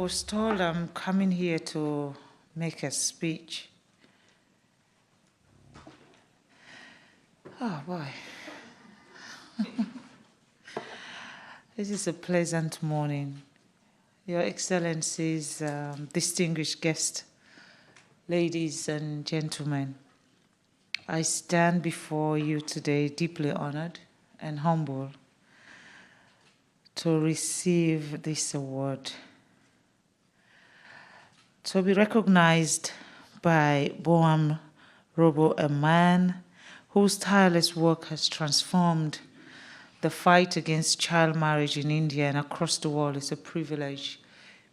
was told I'm coming here to make a speech. Oh boy. This is a pleasant morning. Your Excellencies, distinguished guests, ladies and gentlemen, I stand before you today deeply honored and humbled to receive this award. To be recognized by Boam Robo, a man whose tireless work has transformed the fight against child marriage in India and across the world, is a privilege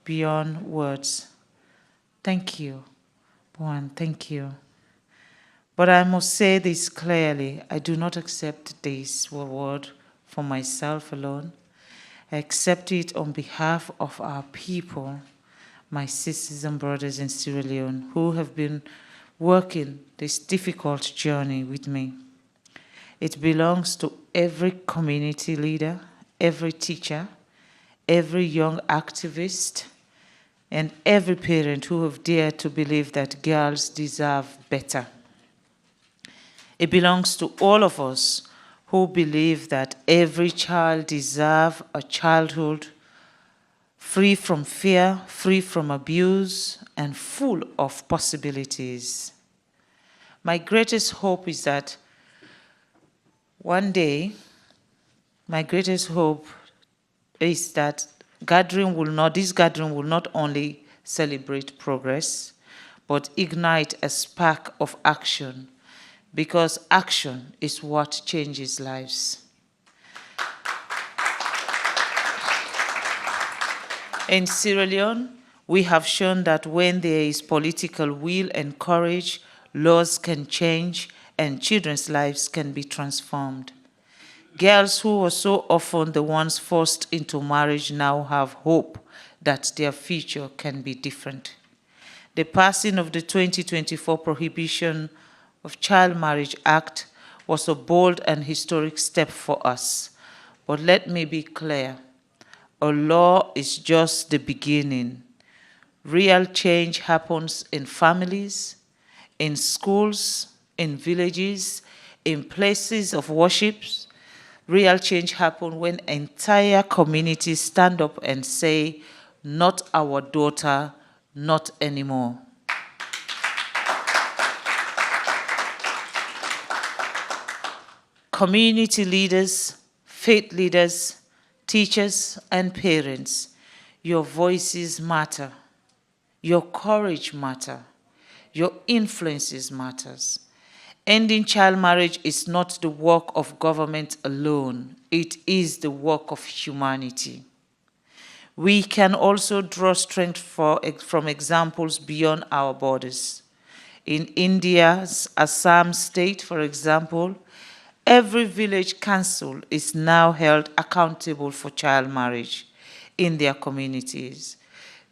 beyond words. Thank you, Boam, thank you. But I must say this clearly, I do not accept this award for myself alone. I accept it on behalf of our people, my sisters and brothers in Sierra Leone, who have been working this difficult journey with me. It belongs to every community leader, every teacher, every young activist, and every parent who have dared to believe that girls deserve better. It belongs to all of us who believe that every child deserves a childhood free from fear, free from abuse, and full of possibilities. My greatest hope is that one day, my greatest hope is that this gathering will not only celebrate progress, but ignite a spark of action, because action is what changes lives. In Sierra Leone, we have shown that when there is political will and courage, laws can change and children's lives can be transformed. Girls who were so often the ones forced into marriage now have hope that their future can be different. The passing of the 2024 Prohibition of Child Marriage Act was a bold and historic step for us. But let me be clear, a law is just the beginning. Real change happens in families, in schools, in villages, in places of worship. Real change happens when entire communities stand up and say, not our daughter, not anymore. Community leaders, faith leaders, teachers, and parents, your voices matter. Your courage matters. Your influences matters. Ending child marriage is not the work of government alone. It is the work of humanity. We can also draw strength from examples beyond our borders. In India's Assam state, for example, every village council is now held accountable for child marriage in their communities.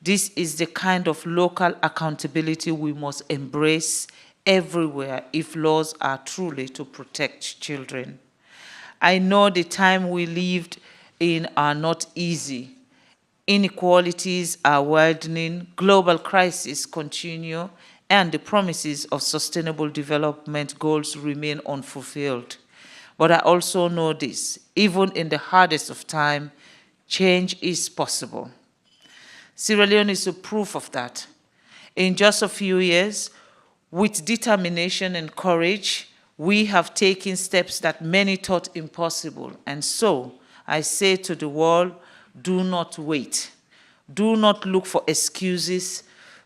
This is the kind of local accountability we must embrace everywhere if laws are truly to protect children. I know the time we lived in are not easy. Inequalities are widening, global crises continue, and the promises of sustainable development goals remain unfulfilled. But I also know this, even in the hardest of time, change is possible. Sierra Leone is a proof of that. In just a few years, with determination and courage, we have taken steps that many thought impossible. And so, I say to the world, do not wait. Do not look for excuses.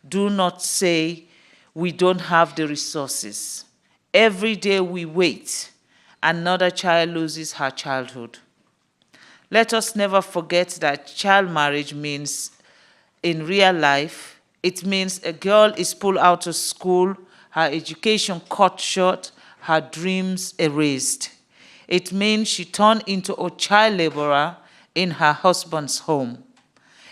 Do not say we don't have the resources. Every day we wait, another child loses her childhood. Let us never forget that child marriage means, in real life, it means a girl is pulled out of school, her education cut short, her dreams erased. It means she turned into a child laborer in her husband's home.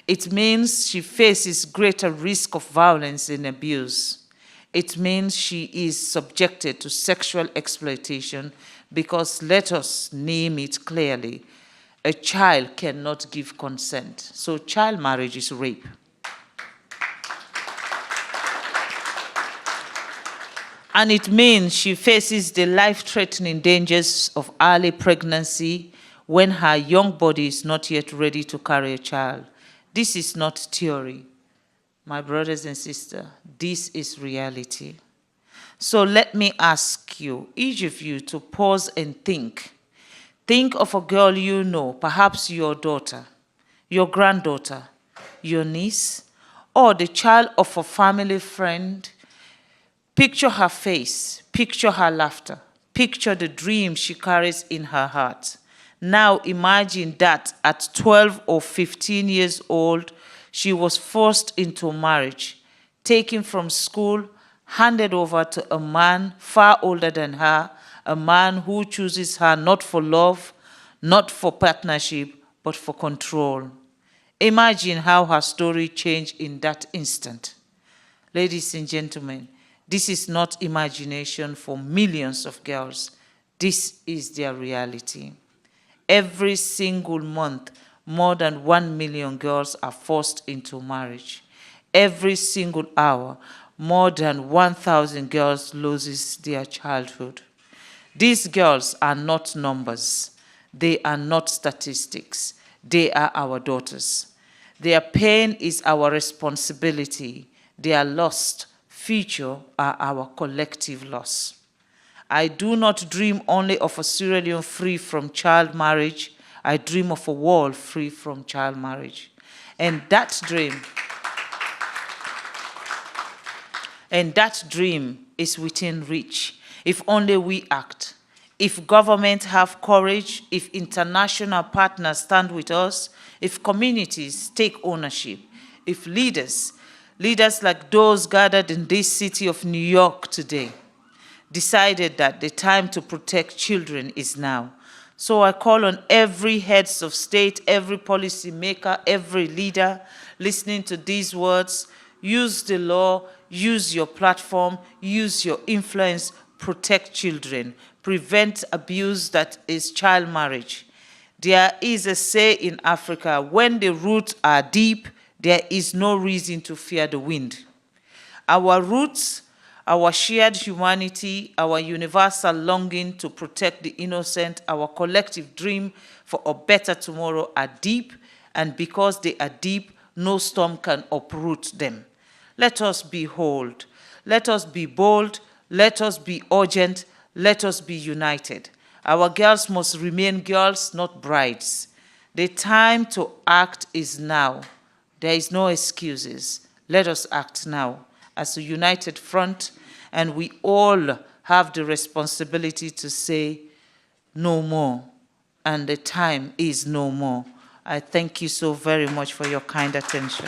It means she faces greater risk of violence and abuse. It means she is subjected to sexual exploitation because, let us name it clearly, a child cannot give consent. So child marriage is rape. And it means she faces the life-threatening dangers of early pregnancy when her young body is not yet ready to carry a child. This is not theory. My brothers and sisters, this is reality. So let me ask you, each of you, to pause and think. Think of a girl you know, perhaps your daughter, your granddaughter, your niece, or the child of a family friend. Picture her face, picture her laughter, picture the dream she carries in her heart. Now imagine that at 12 or 15 years old, she was forced into marriage, taken from school, handed over to a man far older than her, a man who chooses her not for love, not for partnership, but for control. Imagine how her story changed in that instant. Ladies and gentlemen, this is not imagination for millions of girls. This is their reality. Every single month, more than 1 million girls are forced into marriage. Every single hour, more than 1,000 girls loses their childhood. These girls are not numbers. They are not statistics. They are our daughters. Their pain is our responsibility. Their lost future are our collective loss. I do not dream only of a Sierra Leone free from child marriage. I dream of a world free from child marriage. And that dream is within reach. If only we act. If governments have courage, if international partners stand with us, if communities take ownership, if leaders like those gathered in this city of New York today, decided that the time to protect children is now. So I call on every heads of state, every policy maker, every leader listening to these words, use the law, use your platform, use your influence, protect children, prevent abuse that is child marriage. There is a say in Africa, when the roots are deep, there is no reason to fear the wind. Our roots, our shared humanity, our universal longing to protect the innocent, our collective dream for a better tomorrow are deep, and because they are deep, no storm can uproot them. Let us be bold. Let us be bold. Let us be urgent. Let us be united. Our girls must remain girls, not brides. The time to act is now. There is no excuses. Let us act now as a united front, and we all have the responsibility to say no more, and the time is no more. I thank you so very much for your kind attention.